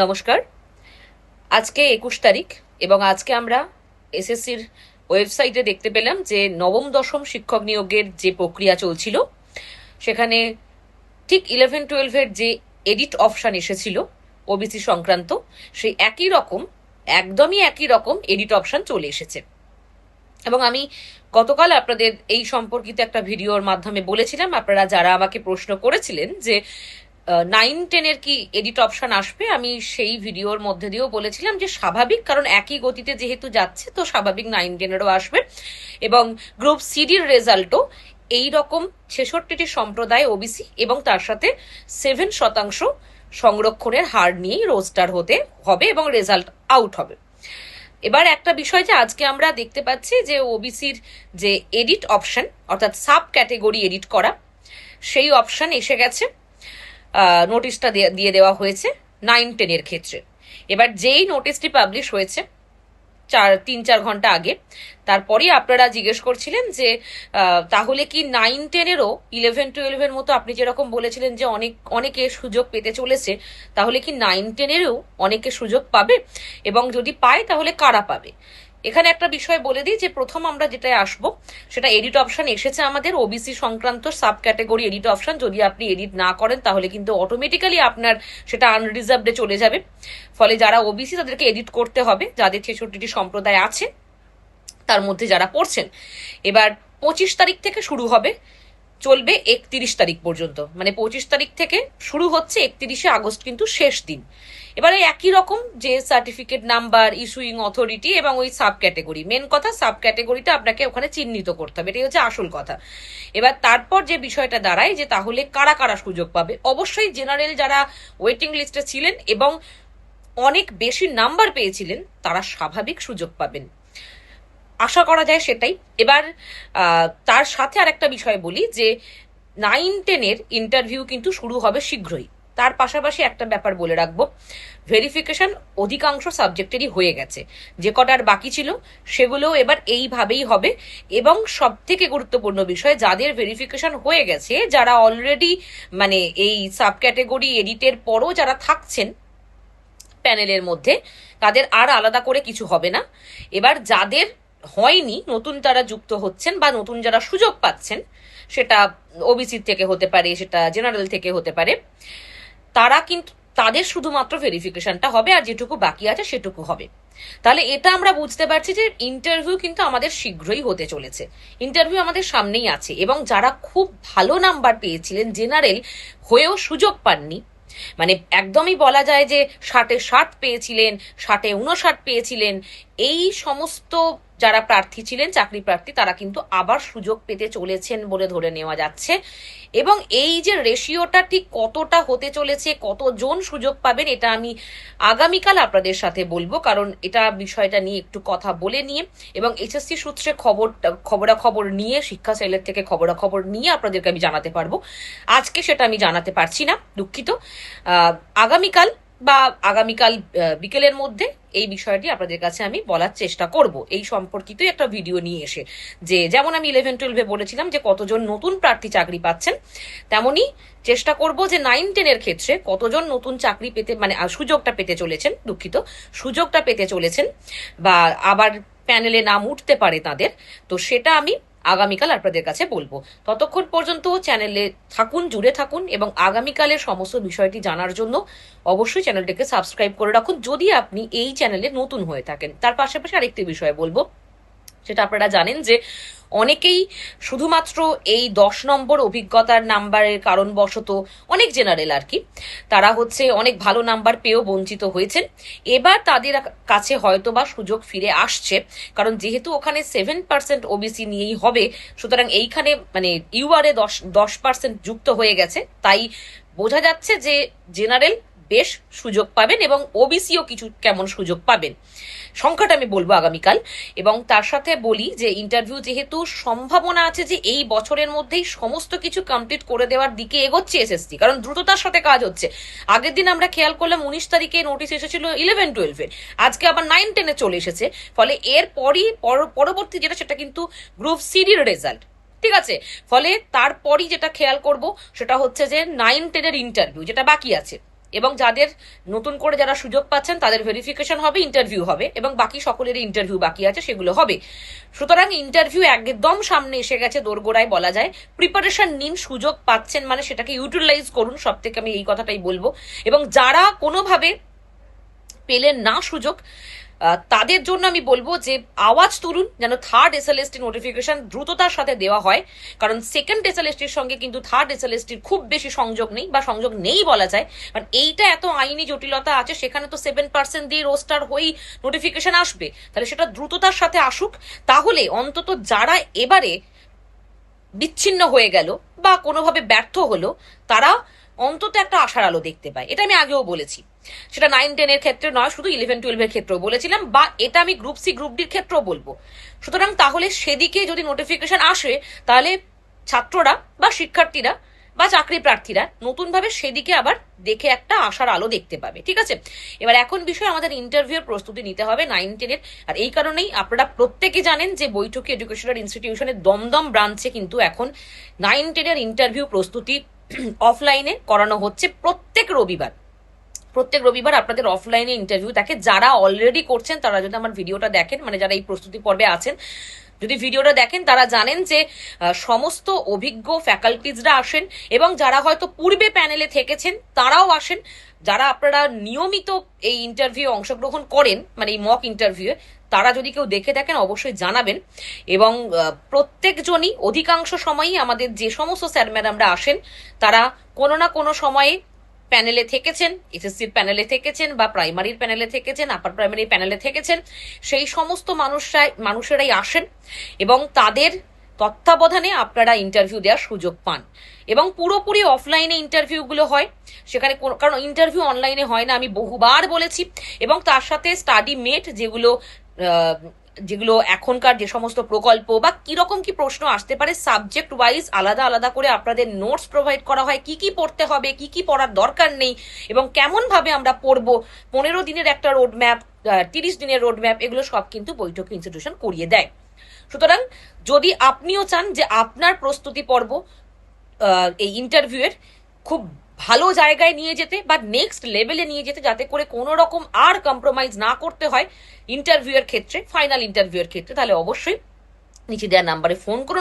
নমস্কার। আজকে 21 তারিখ এবং আজকে আমরা এসএসসির ওয়েবসাইটে দেখতে পেলাম যে নবম দশম শিক্ষক নিয়োগের যে প্রক্রিয়া চলছিল সেখানে ঠিক 11-12-এর যে এডিট অপশন এসেছিল ওবিসি সংক্রান্ত, সেই একদমই একই রকম এডিট অপশন চলে এসেছে। এবং আমি গতকাল আপনাদের এই সম্পর্কিত একটা ভিডিওর মাধ্যমে বলেছিলাম, আপনারা যারা আমাকে প্রশ্ন করেছিলেন যে 9-10-এর কি এডিট অপশন আসবে, আমি সেই ভিডিওর মধ্যে দিয়েও বলেছিলাম যে স্বাভাবিক, কারণ একই গতিতে যেহেতু যাচ্ছে তো স্বাভাবিক 9-10-এরও আসবে। এবং গ্রুপ সিডির রেজাল্টও এইরকম 66টি সম্প্রদায় ওবিসি এবং তার সাথে 7% সংরক্ষণের হার নিয়েই রোস্টার হতে হবে এবং রেজাল্ট আউট হবে। এবার একটা বিষয় যে আজকে আমরা দেখতে পাচ্ছি যে ওবিসির যে এডিট অপশন, অর্থাৎ সাব ক্যাটেগরি এডিট করা, সেই অপশন এসে গেছে। নোটিশটা দিয়ে দেওয়া হয়েছে 9-10-এর ক্ষেত্রে। এবার যেই নোটিশটি পাবলিশ হয়েছে 3-4 ঘন্টা আগে, তারপরেই আপনারা জিজ্ঞেস করছিলেন যে তাহলে কি 9-10-এরও 11-12-এর মতো আপনি যেরকম বলেছিলেন যে অনেকে সুযোগ পেতে চলেছে, তাহলে কি 9-10-এরও অনেকে সুযোগ পাবে, এবং যদি পায় তাহলে কারা পাবে? এখানে একটা বিষয় বলে দিই যে প্রথম আমরা যেটা আসবো সেটা এডিট অপশন এসেছে আমাদের ওবিসি সংক্রান্ত সাব ক্যাটেগরি এডিট অপশন। যদি আপনি এডিট না করেন তাহলে কিন্তু অটোমেটিক্যালি আপনার সেটা আনরিজার্ভডে চলে যাবে। ফলে যারা ওবিসি তাদেরকে এডিট করতে হবে, যাদের 66টি সম্প্রদায় আছে তার মধ্যে যারা পড়ছেন। এবার 25 তারিখ থেকে শুরু হবে, চলবে 31 তারিখ পর্যন্ত, মানে 25 তারিখ থেকে শুরু হচ্ছে, 31শে আগস্ট কিন্তু শেষ দিন। এবারে একই রকম যে সার্টিফিকেট নাম্বার, ইস্যুইং অথরিটি এবং ওই সাব ক্যাটেগরি, মেন কথা সাব ক্যাটেগরিটা আপনাকে ওখানে চিহ্নিত করতে হবে, এটাই হচ্ছে আসল কথা। এবার তারপর যে বিষয়টা দাঁড়ায় যে তাহলে কারা কারা সুযোগ পাবে, অবশ্যই জেনারেল যারা ওয়েটিং লিস্টে ছিলেন এবং অনেক বেশি নাম্বার পেয়েছিলেন তারা স্বাভাবিক সুযোগ পাবেন, আশা করা যায় সেটাই। এবার তার সাথে আর একটা বিষয় বলি যে 9-10-এর ইন্টারভিউ কিন্তু শুরু হবে শীঘ্রই। তার পাশাপাশি একটা ব্যাপার বলে রাখবো, ভেরিফিকেশন অধিকাংশ সাবজেক্টেরই হয়ে গেছে, যে কটার বাকি ছিল সেগুলোও এবার এইভাবেই হবে। এবং সব থেকে গুরুত্বপূর্ণ বিষয়, যাদের ভেরিফিকেশন হয়ে গেছে, যারা অলরেডি মানে এই সাব ক্যাটেগরি এডিটের পরও যারা থাকছেন প্যানেলের মধ্যে, তাদের আর আলাদা করে কিছু হবে না। এবার যাদের হয়নি, নতুন তারা যুক্ত হচ্ছেন বা নতুন যারা সুযোগ পাচ্ছেন, সেটা ওবিসি থেকে হতে পারে, সেটা জেনারেল থেকে হতে পারে, তারা কিন্তু তাদের শুধুমাত্র ভেরিফিকেশনটা হবে, আর যেটুকু বাকি আছে সেটুকু হবে। তাহলে এটা আমরা বুঝতে পারছি যে ইন্টারভিউ কিন্তু আমাদের শীঘ্রই হতে চলেছে, ইন্টারভিউ আমাদের সামনেই আছে। এবং যারা খুব ভালো নাম্বার পেয়েছিলেন, জেনারেল হয়েও সুযোগ পাননি, মানে একদমই বলা যায় যে 60-60 পেয়েছিলেন, 60-59 পেয়েছিলেন, এই সমস্ত যারা প্রার্থী ছিলেন, চাকরি প্রার্থী, তারা কিন্তু আবার সুযোগ পেতে চলেছেন বলে ধরে নেওয়া যাচ্ছে। এবং এই যে রেশিওটা ঠিক কতটা হতে চলেছে, কতজন সুযোগ পাবেন, এটা আমি আগামীকাল আপনাদের সাথে বলবো, কারণ এটা বিষয়টা নিয়ে একটু কথা বলে নিয়ে এবং এইচএসসি সূত্রে খবরাখবর নিয়ে, শিক্ষা সেলের থেকে খবরাখবর নিয়ে আপনাদেরকে আমি জানাতে পারবো। আজকে সেটা আমি জানাতে পারছি না, দুঃখিত। আগামীকাল বিকেলের মধ্যে এই বিষয়টি আপনাদের কাছে আমি বলার চেষ্টা করব, এই সম্পর্কিত একটা ভিডিও নিয়ে এসে। যে যেমন আমি 11-12-এ বলেছিলাম যে কতজন নতুন প্রার্থী চাকরি পাচ্ছেন, তেমনি চেষ্টা করব যে 9-10-এর ক্ষেত্রে কতজন নতুন চাকরি পেতে, মানে সুযোগটা পেতে চলেছেন, সুযোগটা পেতে চলেছেন, বা আবার প্যানেলে নাম উঠতে পারে তাদের, তো সেটা আমি আগামীকাল আপনাদের কাছে বলবো। ততক্ষণ পর্যন্ত চ্যানেলে থাকুন, জুড়ে থাকুন, এবং আগামীকালের সমস্ত বিষয়টি জানার জন্য অবশ্যই চ্যানেলটিকে সাবস্ক্রাইব করে রাখুন যদি আপনি এই চ্যানেলে নতুন হয়ে থাকেন। তার পাশাপাশি আরেকটি বিষয় বলবো, সেটা আপনারা জানেন যে অনেকেই শুধুমাত্র এই 10 নম্বর অভিজ্ঞতার নাম্বারের কারণবশত, অনেক জেনারেল আর কি, তারা হচ্ছে অনেক ভালো নাম্বার পেয়েও বঞ্চিত হয়েছেন। এবার তাদের কাছে হয়তো বা সুযোগ ফিরে আসছে, কারণ যেহেতু ওখানে 7% ওবিসি নিয়েই হবে, সুতরাং এইখানে মানে ইউআরএ 10% যুক্ত হয়ে গেছে, তাই বোঝা যাচ্ছে যে জেনারেল বেশ সুযোগ পাবেন এবং ওবিসিও কিছু কেমন সুযোগ পাবেন। সংখ্যাটা আমি বলবো আগামীকাল। এবং তার সাথে বলি যে ইন্টারভিউ যেহেতু সম্ভাবনা আছে যে এই বছরের মধ্যেই সমস্ত কিছু কমপ্লিট করে দেওয়ার দিকে এগোচ্ছে এসএসসি, কারণ দ্রুততার সাথে কাজ হচ্ছে। আগের দিন আমরা খেয়াল করলাম 19 তারিখে নোটিশ এসেছিল 11-12-এর, আজকে আবার 9-10-এ চলে এসেছে। ফলে এর পরবর্তী যেটা, সেটা কিন্তু গ্রুপ সিডির রেজাল্ট, ঠিক আছে। ফলে তারপরই যেটা খেয়াল করব সেটা হচ্ছে যে 9-10-এর ইন্টারভিউ যেটা বাকি আছে, এবং যাদের নতুন করে যারা সুযোগ পাচ্ছেন তাদের ভেরিফিকেশন হবে, ইন্টারভিউ হবে, এবং বাকি সকলেরই ইন্টারভিউ বাকি আছে, সেগুলো হবে। সুতরাং ইন্টারভিউ একদম সামনে এসে গেছে, দোরগোড়ায় বলা যায়। প্রিপারেশন নিন, সুযোগ পাচ্ছেন মানে সেটাকে ইউটিলাইজ করুন, সব থেকে আমি এই কথাটাই বলবো। এবং যারা কোনোভাবে পেলেন না সুযোগ, তাদের জন্য আমি বলবো যে আওয়াজ তুলুন যেন থার্ড এসএলএসটি নোটিফিকেশন দ্রুততার সাথে দেওয়া হয়, কারণ সেকেন্ড এসএলএসটির সঙ্গে কিন্তু থার্ড এসএলএসটির খুব বেশি সংযোগ নেই, বা সংযোগ নেই বলা যায়। কারণ এইটা এত আইনি জটিলতা আছে, সেখানে তো 7% দিয়ে রোস্টার হয়েই নোটিফিকেশন আসবে, তাহলে সেটা দ্রুততার সাথে আসুক। তাহলে অন্তত যারা এবারে বিচ্ছিন্ন হয়ে গেল বা কোনোভাবে ব্যর্থ হলো, তারা অন্তত একটা আশার আলো দেখতে পায়। এটা আমি আগেও বলেছি, সেটা 9-10 ক্ষেত্রে নয়, শুধু 11-12 ক্ষেত্রেও বলেছিলাম, বা এটা আমি গ্রুপ সি গ্রুপ ডির ক্ষেত্রেও বলবো। সুতরাং তাহলে সেদিকে যদি নোটিফিকেশন আসে, তাহলে ছাত্ররা বা শিক্ষার্থীরা বা চাকরি প্রার্থীরা নতুনভাবে সেদিকে আবার দেখে একটা আশার আলো দেখতে পাবে। ঠিক আছে, এবার এখন বিষয় আমাদের ইন্টারভিউর প্রস্তুতি নিতে হবে 9-10-এর। আর এই কারণেই আপনারা প্রত্যেকে জানেন যে বৈঠকি এডুকেশনাল ইনস্টিটিউশনের দমদম ব্রাঞ্চে কিন্তু এখন 9-10-এর ইন্টারভিউ প্রস্তুতি অফলাইনে করানো হচ্ছে প্রত্যেক রবিবার আপনাদের অফলাইনে ইন্টারভিউ থাকে। যারা অলরেডি করছেন তারা যদি আমার ভিডিওটা দেখেন, মানে যারা এই প্রস্তুতি পর্বে আছেন, যদি ভিডিওটা দেখেন, তারা জানেন যে সমস্ত অভিজ্ঞ ফ্যাকাল্টিজরা আসেন, এবং যারা হয়তো পূর্বে প্যানেলে থেকেছেন তারাও আসেন। যারা আপনারা নিয়মিত এই ইন্টারভিউ অংশগ্রহণ করেন, মানে এই মক ইন্টারভিউ, তারা যদি কেউ দেখে থাকেন অবশ্যই জানাবেন। এবং প্রত্যেকজনই অধিকাংশ সময়ই আমাদের যে সমস্ত স্যার ম্যাডামরা আসেন, তারা কোনো না কোনো সময়ে প্যানেলে থেকেছেন, এসএসসির প্যানেলে থেকেছেন, বা প্রাইমারির প্যানেলে থেকেছেন, আপার প্রাইমারির প্যানেলে থেকেছেন। সেই সমস্ত মানুষেরাই আসেন, এবং তাদের তত্ত্বাবধানে আপনারা ইন্টারভিউ দেওয়ার সুযোগ পান। এবং পুরোপুরি অফলাইনে ইন্টারভিউগুলো হয়, সেখানে কারণ ইন্টারভিউ অনলাইনে হয় না, আমি বহুবার বলেছি। এবং তার সাথে স্টাডি মেট, যেগুলো এখনকার যে সমস্ত প্রকল্প বা কিরকম কি প্রশ্ন আসতে পারে, সাবজেক্ট ওয়াইজ আলাদা আলাদা করে আপনাদের নোটস প্রোভাইড করা হয়, কি কি পড়তে হবে, কি কি পড়ার দরকার নেই, এবং কেমন ভাবে আমরা পড়বো। 15 দিনের একটা রোড ম্যাপ, 30 দিনের রোড ম্যাপ, এগুলো সব কিন্তু বৈঠকি ইনস্টিটিউশন করিয়ে দেয়। সুতরাং যদি আপনিও চান যে আপনার প্রস্তুতি পর্ব এই ইন্টারভিউয়ের খুব ভালো জায়গায় নিয়ে যেতে বা নেক্সট লেভেলে নিয়ে যেতে, যাতে করে কোনো রকম আর কম্প্রোমাইজ না করতে হয় ইন্টারভিউয়ের ক্ষেত্রে, ফাইনাল ইন্টারভিউয়ের ক্ষেত্রে, তাহলে অবশ্যই নিচে দেওয়া নাম্বারে ফোন করুন।